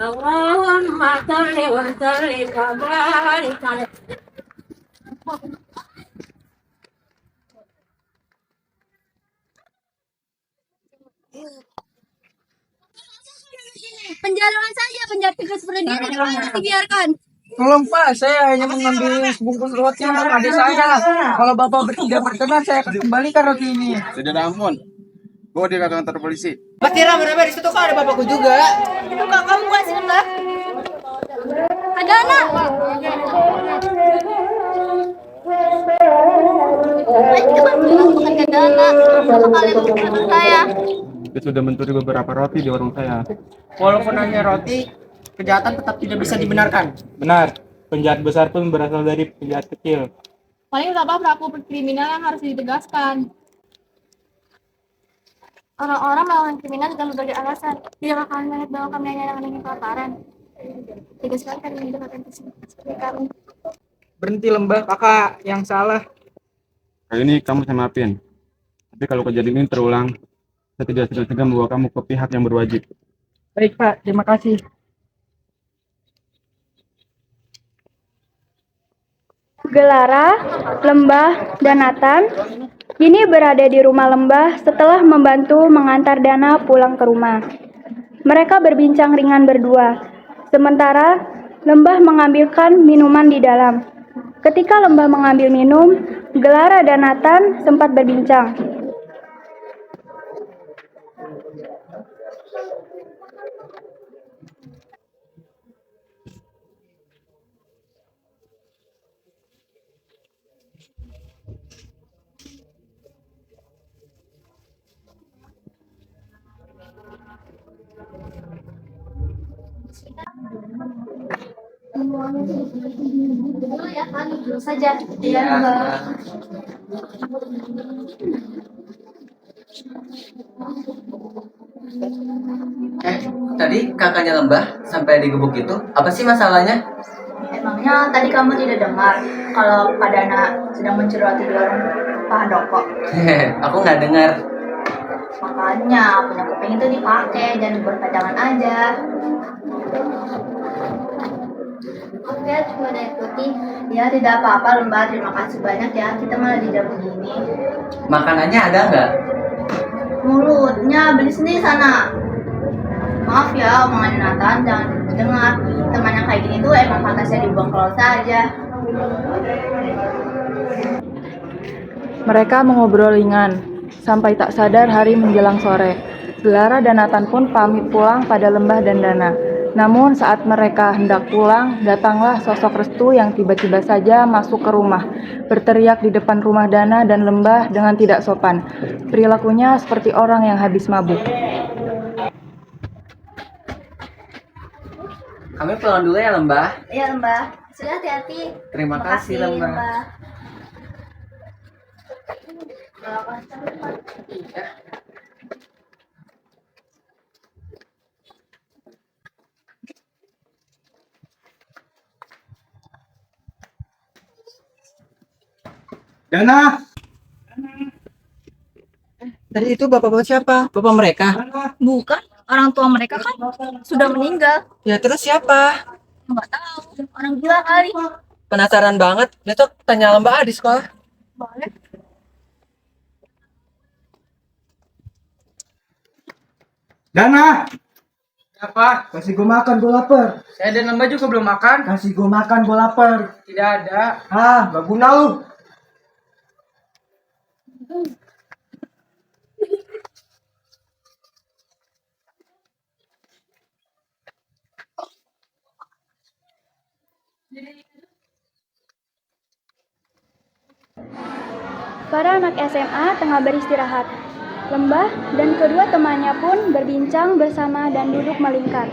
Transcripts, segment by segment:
Allahumma shalli wa sallim wa barik alaihi. Penjaringan saja, penjara tiga seperti ini tidak dibiarkan. Tolong Pak, saya hanya mengambil sebungkus roti untuk adik saya. Kalau Bapak tidak berkenan, saya akan kembalikan roti ini. Sudah ampun. Bawa dia ke kantor polisi. Pasti rame-rame di situ kan ada bapakku juga. Itu kamu kasih enggak? Ada anak. Itu kan bukan ke dana. Kalau kalian menurut saya. Dia sudah mencuri beberapa roti di warung saya. Walaupun hanya roti, kejahatan tetap tidak bisa dibenarkan. Benar, penjahat besar pun berasal dari penjahat kecil. Paling utama pelaku kriminal yang harus ditegaskan. Orang-orang melakukan kriminal dengan berbagai alasan. Tidak akan melihat bahwa kami hanya menangani kelaparan. Tidak sekali kami mendapatkan seperti kami. Berhenti Lembah, kakak yang salah. Kali ini kamu saya maafin. Tapi kalau kejadian ini terulang, saya tidak segan-segan membawa kamu ke pihak yang berwajib. Baik Pak, terima kasih. Gelara, Lembah, dan Nathan kini berada di rumah Lembah setelah membantu mengantar Dana pulang ke rumah. Mereka berbincang ringan berdua, sementara Lembah mengambilkan minuman di dalam. Ketika Lembah mengambil minum, Gelara dan Nathan sempat berbincang. Dulu ya kan, dulu saja. Iya. Tadi kakaknya Lembah sampai digebuk itu, apa sih masalahnya? Emangnya tadi kamu tidak dengar kalau Kak Dana sedang mencuri roti di warung Pak Handoko? Aku nggak dengar. Makanya punya kuping itu dipakai, jangan berpajangan aja. Oke, cuma naik putih. Ya tidak apa-apa Lembah, terima kasih banyak ya. Kita malah di jam begini. Makanannya ada nggak? Mulutnya beli sendiri sana. Maaf ya, omongan Nathan jangan dengar. Teman yang kayak gini tuh emang pantasnya dibuang ke laut saja. Mereka mengobrol ringan, sampai tak sadar hari menjelang sore. Gelara dan Nathan pun pamit pulang pada Lembah dan Dana. Namun saat mereka hendak pulang, datanglah sosok Restu yang tiba-tiba saja masuk ke rumah, berteriak di depan rumah Dana dan Lembah dengan tidak sopan. Perilakunya seperti orang yang habis mabuk. Kami pulang dulu ya Lembah. Iya Lembah, sudah hati-hati. Terima kasih Lembah. Dana! Tadi itu bapak-bapak siapa? Bapak mereka? Bukan, orang tua mereka kan sudah meninggal. Ya terus siapa? Nggak tahu, orang gila kali. Penasaran banget. Besok tanya Lembah di sekolah. Boleh. Dana! Apa? Kasih gue makan, gue lapar. Saya dan Lembah juga belum makan. Kasih gue makan, gue lapar. Tidak ada. Ah, gak guna lu. Para anak SMA tengah beristirahat. Lembah dan kedua temannya pun berbincang bersama dan duduk melingkar.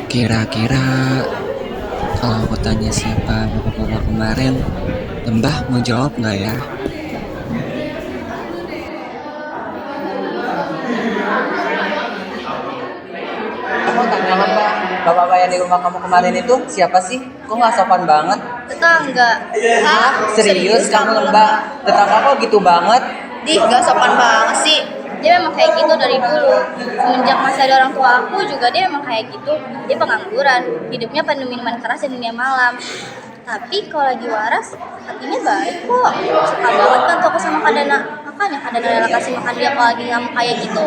Kira-kira kalau aku tanya siapa bapak-bapak kemarin, Lembah mau jawab nggak ya? Kamu tanya Lembah, bapak-bapak yang di rumah kamu kemarin itu siapa sih? Kok nggak sopan banget? Tetangga. Hah? Serius kamu Lembah? Tetangga kok gitu banget? Di, nggak sopan banget sih. Dia memang kayak gitu dari dulu. Semenjak masih ada orang tua aku juga dia memang kayak gitu. Dia pengangguran, hidupnya penuh minuman keras dan dunia malam. Tapi kalau lagi waras, hatinya baik kok. Suka banget kan tuh aku sama Kak Dana. Makanya Kak Dana rela kasih makan dia kalau lagi ngamuk kayak gitu.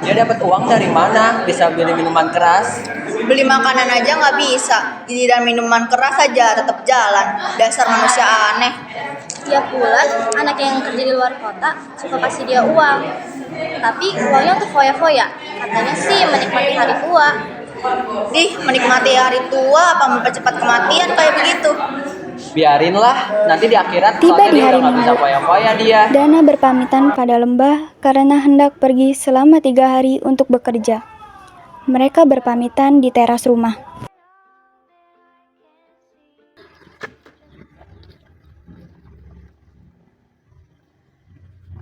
Dia dapat uang dari mana? Bisa beli minuman keras? Beli makanan aja nggak bisa. Giliran minuman keras aja tetap jalan. Dasar manusia aneh. Ya pula, anak yang kerja di luar kota suka kasih dia uang. Tapi uangnya untuk foya-foya. Katanya sih menikmati hari tua. Menikmati hari tua apa mempercepat kematian kayak begitu? Biarinlah, nanti di akhirat Tiba soalnya di dia hari udah nggak bisa Minggu. foya-foya dia. Dana berpamitan pada lembah karena hendak pergi selama 3 hari untuk bekerja. Mereka berpamitan di teras rumah.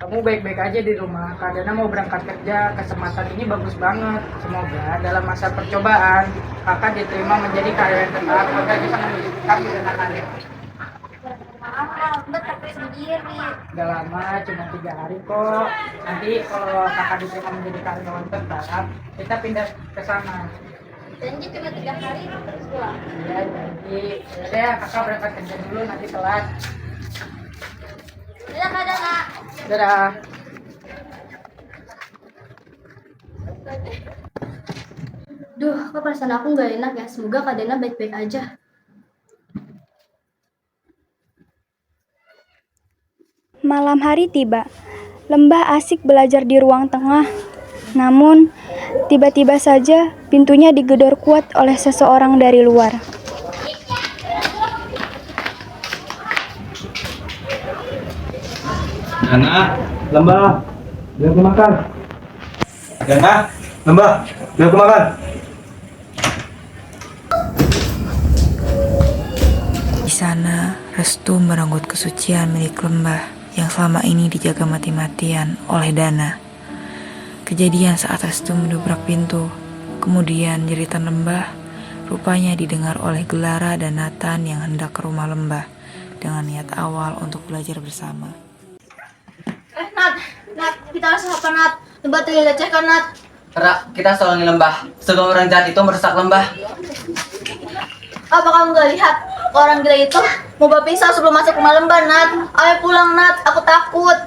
Kamu baik-baik aja di rumah. Kak Dana mau berangkat kerja. Kesempatan ini bagus banget. Semoga dalam masa percobaan kakak diterima menjadi karyawan tetap agar bisa menghidupi kamu dan anak-anak. Mbak tapi sendiri. Gak lama, cuma 3 hari kok. Nanti kalau kakak diterima menjadi karyawan tetap, kita pindah ke sana. Janji cuma 3 hari terus pulang. Iya, janji. Yaudah, kakak berangkat kerja dulu, nanti telat. Dadah Kak Dana. Dadah. Duh, kok perasaan aku nggak enak ya. Semoga Kak Dana baik-baik aja. Malam hari tiba. Lembah asik belajar di ruang tengah. Namun, tiba-tiba saja pintunya digedor kuat oleh seseorang dari luar. Dana, Lembah, biar aku makan. Dana, Lembah, biar aku makan. Di sana, Restu merenggut kesucian milik Lembah yang selama ini dijaga mati-matian oleh Dana. Kejadian saat Restu mendobrak pintu, kemudian jeritan Lembah, rupanya didengar oleh Gelara dan Nathan yang hendak ke rumah Lembah dengan niat awal untuk belajar bersama. Nat, kita harus apa Nat? Lembah dilecehkan Nat. Ra, kita tolongin Lembah. Sebelum orang jahat itu merusak Lembah. Apa kamu gak lihat? Orang gila itu mau berpisah sebelum masuk rumah Lembah Nat. Ayo pulang Nat, aku takut.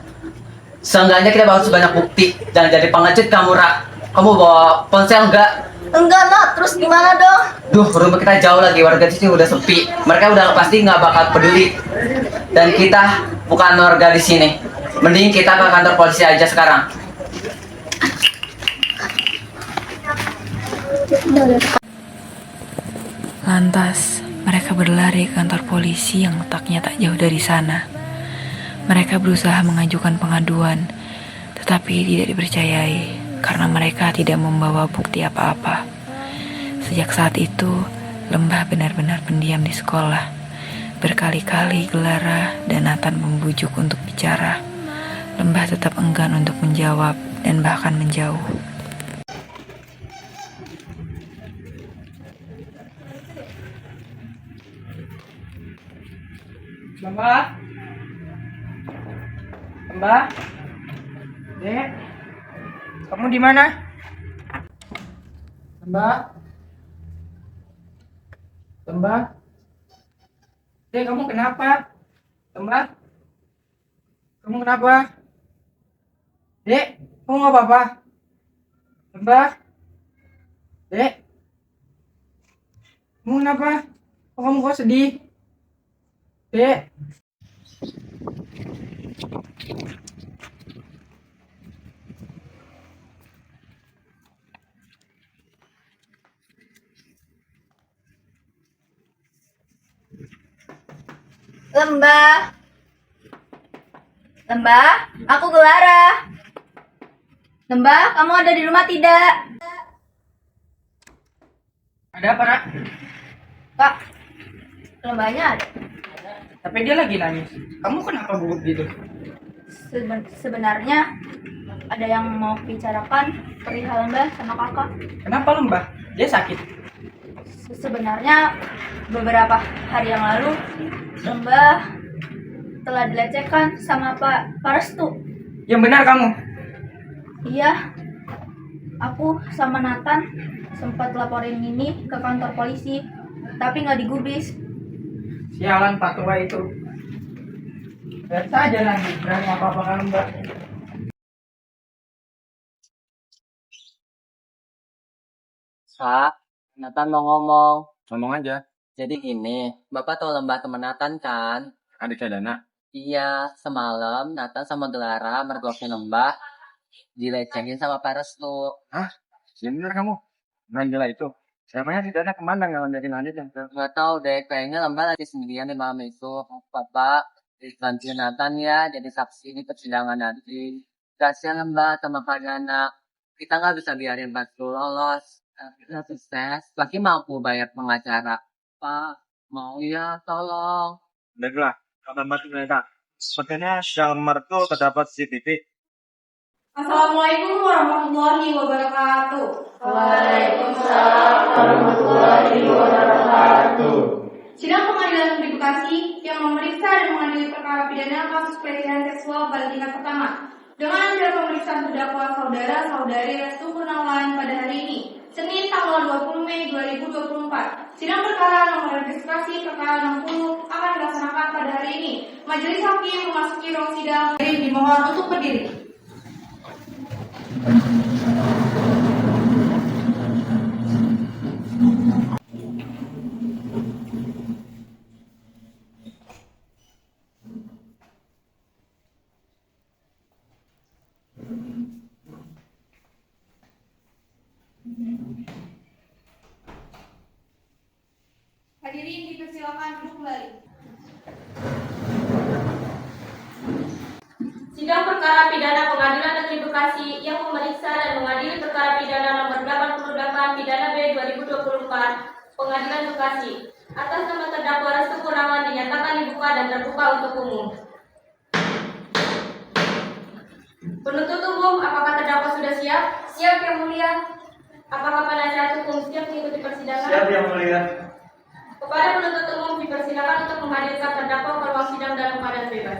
Seenggaknya kita bawa sebanyak bukti. Jangan jadi pengecut kamu, Ra. Kamu bawa ponsel enggak? Enggak Nat, terus gimana dong? Duh, rumah kita jauh lagi. Warga di sini udah sepi. Mereka udah pasti nggak bakal peduli. Dan kita bukan warga di sini. Mending kita ke kantor polisi aja sekarang. Lantas, mereka berlari ke kantor polisi yang letaknya tak jauh dari sana. Mereka berusaha mengajukan pengaduan, tetapi tidak dipercayai karena mereka tidak membawa bukti apa-apa. Sejak saat itu, Lembah benar-benar pendiam di sekolah. Berkali-kali Gelara dan Nathan membujuk untuk bicara. Lembah tetap enggan untuk menjawab dan bahkan menjauh. Lembah, Lembah, Dek, kamu di mana? Lembah, Lembah, Dek, kamu kenapa? Lembah, kamu kenapa? Dek, kamu nggak apa-apa? Lembah, Dek, kamu kenapa? Kamu kok sedih? Dek. Lembah, aku Gelara. Lembah, kamu ada di rumah tidak? Ada apa, Ra? Kak, Lembahnya ada. Tapi dia lagi nangis. Kamu kenapa gugup gitu? Sebenarnya ada yang mau bicarakan perihal Lembah sama kakak. Kenapa Lembah? Dia sakit. Sebenarnya beberapa hari yang lalu Lembah telah dilecehkan sama Pak Restu. Yang benar kamu. Iya, aku sama Nathan sempat laporin ini ke kantor polisi, tapi nggak digubris. Sialan Pak Tua itu. Lihat saja nanti berani apa-apa kan Mbak. Kak, Nathan mau ngomong. Ngomong aja. Jadi gini, Bapak tahu lembah teman Nathan kan? Adik saya Dana. Iya, semalam Nathan sama Gelara mergokin lembah, dilecengin sama Pak Restu. Hah? Bener kamu? Main gila itu. Siapanya si Dana kemana nggak ngajakin aja dan Nggak tahu deh, kayaknya lembah lagi sendirian di malam itu. Bapak, bantuin Nathan ya, jadi saksi di persidangan nanti. Kasihan lembah sama Kak Dana. Kita nggak bisa biarin Pak Restu lolos. Kita sukses, lagi mampu bayar pengacara. Pak, mau ya, tolong. Baiklah, kapan mati mereka? Sepertinya Syamar itu terdapat CCTV. Assalamualaikum warahmatullahi wabarakatuh. Sidang Pengadilan Negeri Bekasi yang memeriksa dan mengadili perkara pidana kasus pelecehan seksual pada tingkat pertama dengan hasil pemeriksaan terdakwa saudara-saudari Restu Kurnawan pada hari ini, Senin tanggal 20 Mei 2024. Sidang perkara nomor registrasi perkara 60 akan dilaksanakan pada hari ini. Majelis hakim memasuki ruang sidang. Dimohon untuk berdiri. Hadirin dipersilakan duduk kembali. Sidang perkara pidana Pengadilan Negeri Bekasi yang memeriksa dan mengadili perkara pidana nomor 88 pidana B 2024 Pengadilan Bekasi atas nama terdakwa Restu Kurnawan dinyatakan dibuka dan terbuka untuk umum. Penuntut umum, apakah terdakwa sudah siap? Siap, Yang Mulia. Apakah penasihat hukum siap mengikuti persidangan? Siap Yang Mulia. Kepada penuntut umum dipersilakan untuk menghadirkan terdakwa ke ruang sidang dalam keadaan bebas.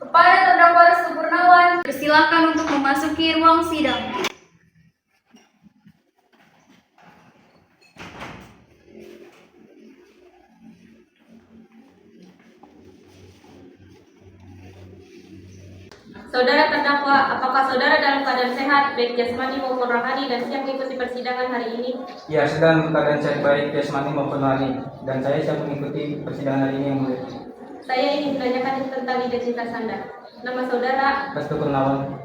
Kepada terdakwa Restu Kurnawan, persilakan untuk memasuki ruang sidang. Saudara terdakwa, apakah saudara dalam keadaan sehat, baik jasmani maupun rohani, dan siap mengikuti persidangan hari ini? Ya, sedang keadaan sehat baik jasmani maupun rohani, dan saya siap mengikuti persidangan hari ini yang mulia. Saya ingin menanyakan tentang identitas Anda. Nama saudara, Restu Kurnawan,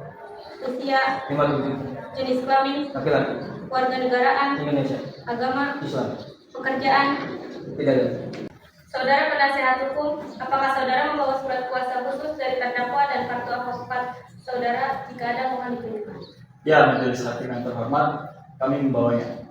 usia, 57, jenis kelamin, laki-laki, warga negaraan, Indonesia, agama, Islam, pekerjaan. tidak ada. Saudara penasehat hukum, apakah saudara membawa surat kuasa khusus dari terdakwa dan kartu advokat saudara? Jika ada, mohon ditunjukkan. Ya, majelis hakim yang terhormat, kami membawanya.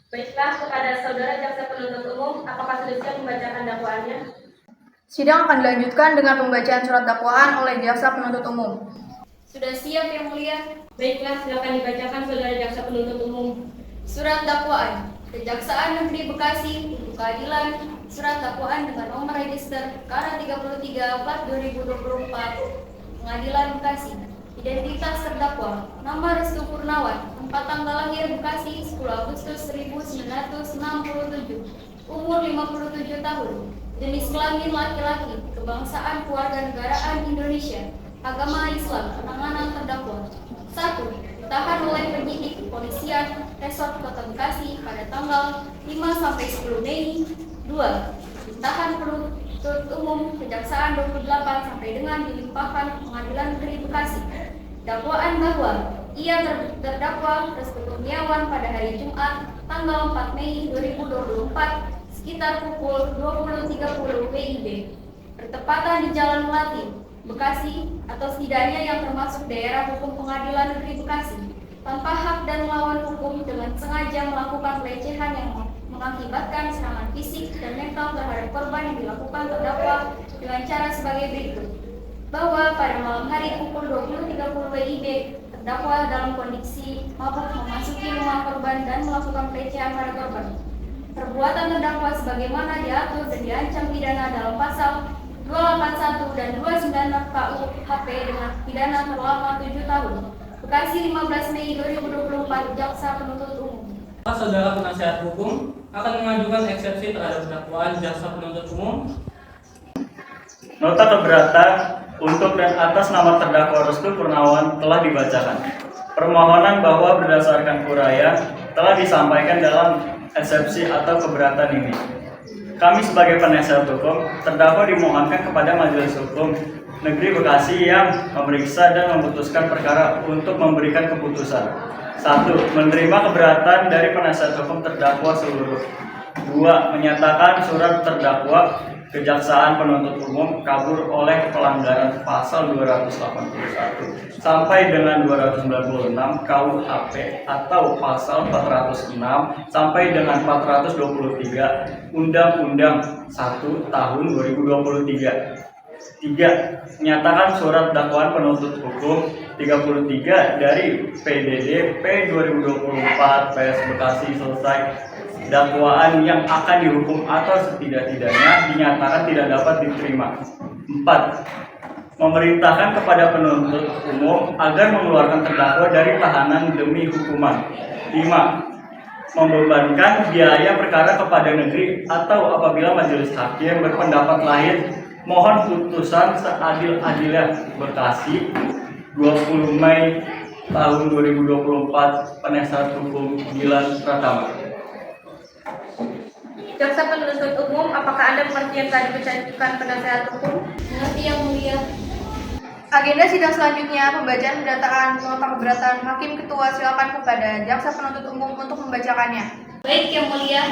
Baiklah, kepada saudara jaksa penuntut umum, apakah sudah siap membacakan dakwaannya? Sidang akan dilanjutkan dengan pembacaan surat dakwaan oleh jaksa penuntut umum. Sudah siap, Yang Mulia? Baiklah, silakan dibacakan saudara jaksa penuntut umum. Surat dakwaan. Kejaksaan Negeri Bekasi untuk keadilan. Surat dakwaan dengan nomor register perkara 33/2024 Pengadilan Bekasi. Identitas terdakwa: nama Restu Kurnawan, tempat tanggal lahir Bekasi 10 Agustus 1967, umur 57 tahun, jenis kelamin laki-laki, kebangsaan kewarganegaraan Indonesia, agama Islam. Penanganan terdakwa: 1. Ditahan oleh penyidik kepolisian Resort Kota Bekasi pada tanggal 5-10 Mei. 2. Ditahan penuntut umum Kejaksaan 28 sampai dengan dilimpahkan Pengadilan Negeri Bekasi. Dakwaan bahwa ia terdakwa Restu Kurniawan pada hari Jumat tanggal 4 Mei 2024 sekitar pukul 20.30 WIB bertepatan di Jalan Melati, Bekasi, atau setidaknya yang termasuk daerah hukum Pengadilan Negeri Bekasi, tanpa hak dan melawan hukum dengan sengaja melakukan pelecehan yang mengakibatkan serangan fisik dan mental terhadap korban yang dilakukan terdakwa dengan cara sebagai berikut. Bahwa pada malam hari pukul 20.30 WIB, terdakwa dalam kondisi mabuk memasuki rumah korban dan melakukan pelecehan pada korban. Perbuatan terdakwa sebagaimana diatur dan diancam pidana dalam pasal 281 dan 29 KUHP dengan pidana terlama 7 tahun. Bekasi 15 Mei 2024, Jaksa Penuntut Umum. Saudara penasihat hukum akan mengajukan eksepsi terhadap dakwaan jaksa penuntut umum. Nota keberatan untuk dan atas nama terdakwa Restu Purnawan telah dibacakan. Permohonan bahwa berdasarkan uraian telah disampaikan dalam eksepsi atau keberatan ini. Kami sebagai penasihat hukum terdakwa dimohonkan kepada Majelis Hukum Negeri Bekasi yang memeriksa dan memutuskan perkara untuk memberikan keputusan. 1. Menerima keberatan dari penasihat hukum terdakwa seluruh. 2. Menyatakan surat terdakwa Kejaksaan Penuntut Umum kabur oleh pelanggaran pasal 281 sampai dengan 296 KUHP atau pasal 406 sampai dengan 423 Undang-Undang 1 tahun 2023. 3. Menyatakan surat dakwaan penuntut hukum 33 dari PDD P 2024 PS Bekasi selesai. Dakwaan yang akan dihukum atau setidak-tidaknya dinyatakan tidak dapat diterima. 4. Memerintahkan kepada penuntut umum agar mengeluarkan terdakwa dari tahanan demi hukuman. 5. Membebankan biaya perkara kepada negeri atau apabila majelis hakim berpendapat lain, mohon putusan seadil-adilnya. Bekasi 20 Mei tahun 2024, Penasihat Hukum Dilan Pratama. Jaksa penuntut umum, apakah Anda mengerti yang tadi dibacakan penasihat hukum? Mengerti yang mulia. Agenda sidang selanjutnya, pembacaan pendataan nota keberatan Hakim Ketua. Silakan kepada jaksa penuntut umum untuk membacakannya. Baik yang mulia,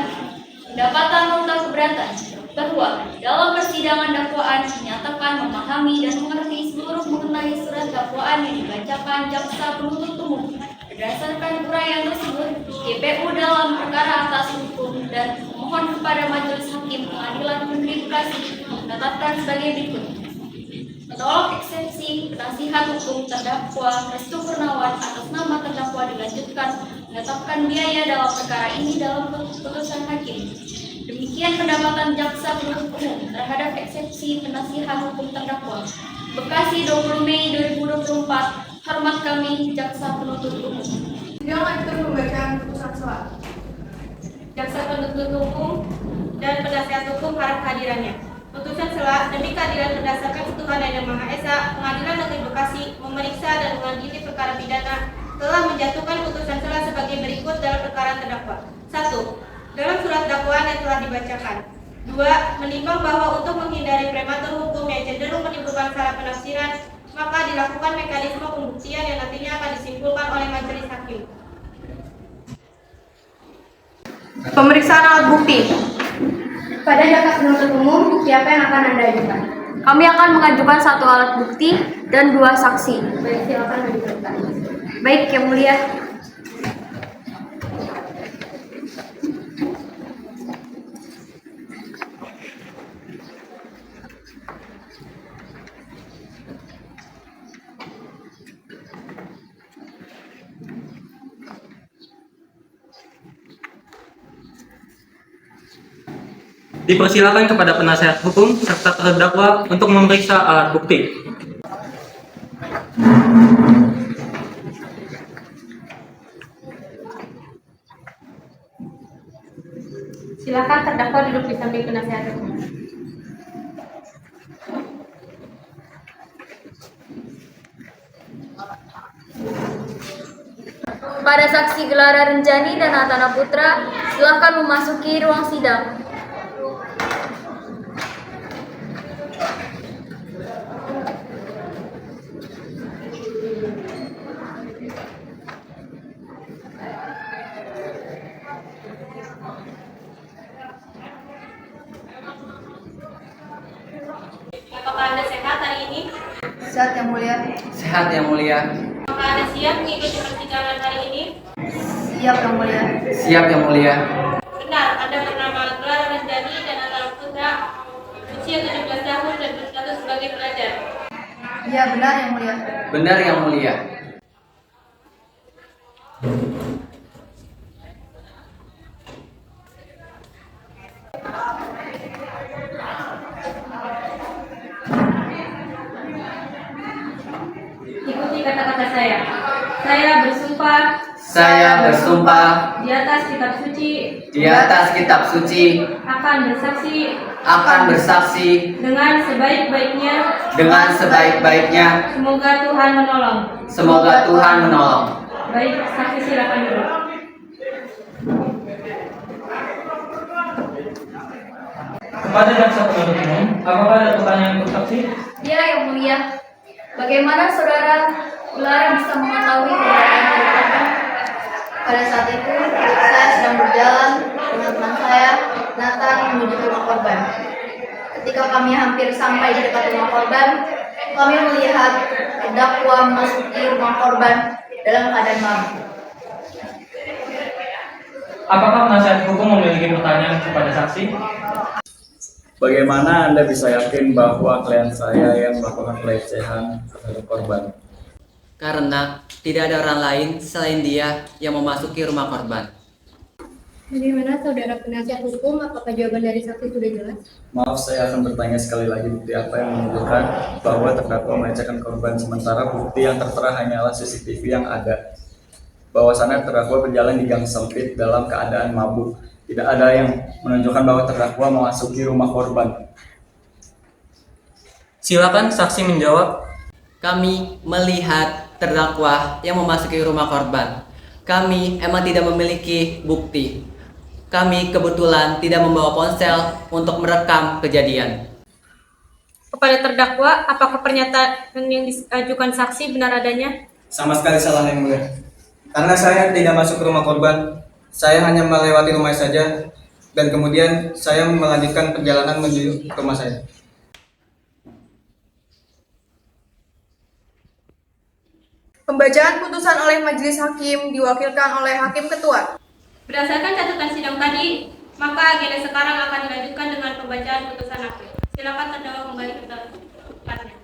pendapatan nota keberatan bahwa dalam persidangan dakwaan dinyatakan memahami dan mengerti seluruh mengenai surat dakwaan yang dibacakan jaksa penuntut umum. Berdasarkan uraian tersebut, GPU dalam perkara atas hukum dan mohon kepada Majelis Hakim Pengadilan Negeri Bekasi menetapkan sebagai berikut. Menolak eksepsi penasihat hukum terdakwa Restu Purnawan atas nama terdakwa dilanjutkan menetapkan biaya dalam perkara ini dalam keputusan hakim. Demikian pendapatan jaksa penuntut umum terhadap eksepsi penasihat hukum terdakwa. Bekasi 20 Mei 2024. Hormat kami, jaksa penuntut umum. Sidang lanjutkan pembacaan putusan sela. Jaksa penuntut umum Dan penasihat hukum harap kehadirannya. Putusan sela demi keadilan berdasarkan Tuhan Yang Maha Esa, Pengadilan Negeri Bekasi memeriksa dan mengadili perkara pidana telah menjatuhkan putusan sela sebagai berikut dalam perkara terdakwa. 1. Dalam surat dakwaan yang telah dibacakan. 2. Menimbang bahwa untuk menghindari prematur hukum yang cenderung menimbulkan salah penafsiran, maka dilakukan mekanisme pembuktian yang nantinya akan disimpulkan oleh majelis hakim. Pemeriksaan alat bukti. Pada jaksa penuntut umum, bukti apa yang akan Anda ajukan? Kami akan mengajukan 1 alat bukti dan 2 saksi. Baik, silakan diperiksa. Baik, yang mulia. Dipersilakan kepada penasihat hukum serta terdakwa untuk memeriksa alat bukti. Silakan terdakwa duduk di samping penasihat hukum. Pada saksi Gelara Renjani dan Atana Putra, silakan memasuki ruang sidang. Sehat yang mulia. Sehat yang mulia. Maka Anda siap mengikuti persidangan hari ini? Siap yang mulia. Siap yang mulia. Benar, Anda bernama Clara Renjani dan Antara Putra, usia 17 tahun dan berstatus sebagai pelajar. Iya, benar yang mulia. Benar yang mulia. Ikuti kata-kata saya. Saya bersumpah. Saya bersumpah Di atas kitab suci. di atas kitab suci Akan bersaksi. akan bersaksi Dengan sebaik-baiknya. dengan sebaik-baiknya. Semoga Tuhan menolong. Semoga Tuhan menolong. Baik, saksi silakan duduk. Kepada jaksa penuntut umum, apakah ada pertanyaan untuk saksi? Ya, yang mulia. Bagaimana saudara Clara bisa mengetahui keberadaan korban? Pada saat itu, saya sedang berjalan dengan teman saya, Nathan, menuju ke rumah korban. Ketika kami hampir sampai di dekat rumah korban, kami melihat terdakwa memasuki rumah korban dalam keadaan mabuk. Apakah penasihat hukum memiliki pertanyaan kepada saksi? Bagaimana Anda bisa yakin bahwa klien saya yang melakukan pelecehan terhadap korban? Karena tidak ada orang lain selain dia yang memasuki rumah korban. Bagaimana saudara penasihat hukum? Apakah jawaban dari saksi sudah jelas? Maaf, saya akan bertanya sekali lagi bukti apa yang menunjukkan bahwa terdakwa melecehkan korban, sementara bukti yang tertera hanyalah CCTV yang ada. Bahwasannya terdakwa berjalan di gang sempit dalam keadaan mabuk. Tidak ada yang menunjukkan bahwa terdakwa memasuki rumah korban. Silakan saksi menjawab. Kami melihat terdakwa yang memasuki rumah korban. Kami emang tidak memiliki bukti. Kami kebetulan tidak membawa ponsel untuk merekam kejadian. Kepada terdakwa, apakah pernyataan yang diajukan saksi benar adanya? Sama sekali salah yang mulia. Karena saya tidak masuk ke rumah korban, saya hanya melewati rumah saja, dan kemudian saya melanjutkan perjalanan menuju ke rumah saya. Pembacaan putusan oleh majelis hakim diwakilkan oleh hakim ketua. Berdasarkan catatan sidang tadi, maka agenda sekarang akan dilanjutkan dengan pembacaan putusan hakim. Silakan terdakwa kembali ke tempatnya.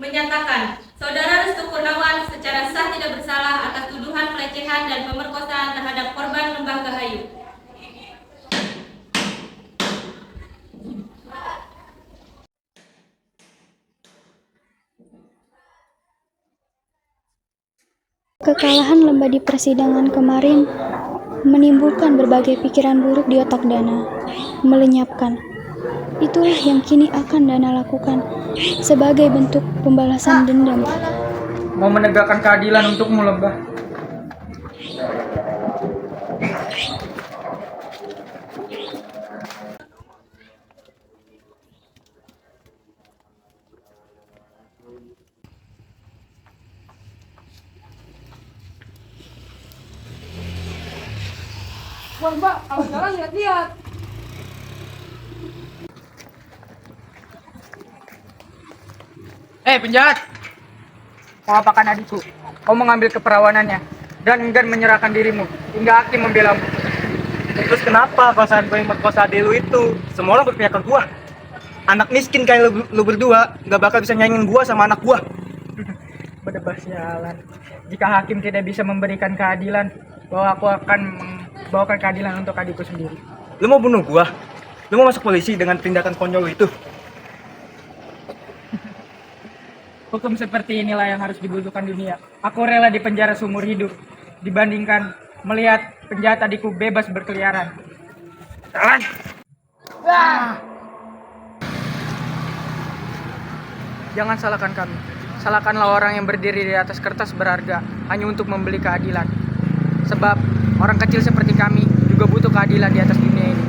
Menyatakan, Saudara Restu Kurnawan secara sah tidak bersalah atas tuduhan pelecehan dan pemerkosaan terhadap korban Lembah Gahayu. Kekalahan Lembah di persidangan kemarin menimbulkan berbagai pikiran buruk di otak Dana, melenyapkan. Itulah yang kini akan Dana lakukan sebagai bentuk pembalasan dendam. Mau menegakkan keadilan untukmu, Lembah. Mbak, kalau jalan lihat-lihat. Penjahat! Kau apakan adikku? Kau mengambil keperawanannya dan enggan menyerahkan dirimu hingga hakim membelamu. Terus kenapa kau sampai merkosa adik lu itu? Semua orang berpihak ke gua. Anak miskin kayak lu berdua gak bakal bisa nyaingin gua sama anak gua. Berdebah sialan. Jika hakim tidak bisa memberikan keadilan, bahwa aku akan membawakan keadilan untuk adikku sendiri. Lu mau bunuh gua? Lu mau masuk polisi dengan tindakan konyol lu itu? Hukum seperti inilah yang harus dibutuhkan dunia. Aku rela dipenjara seumur hidup dibandingkan melihat penjahat adikku bebas berkeliaran. Jalan! Jangan salahkan kami. Salahkanlah orang yang berdiri di atas kertas berharga hanya untuk membeli keadilan. Sebab orang kecil seperti kami juga butuh keadilan di atas dunia ini.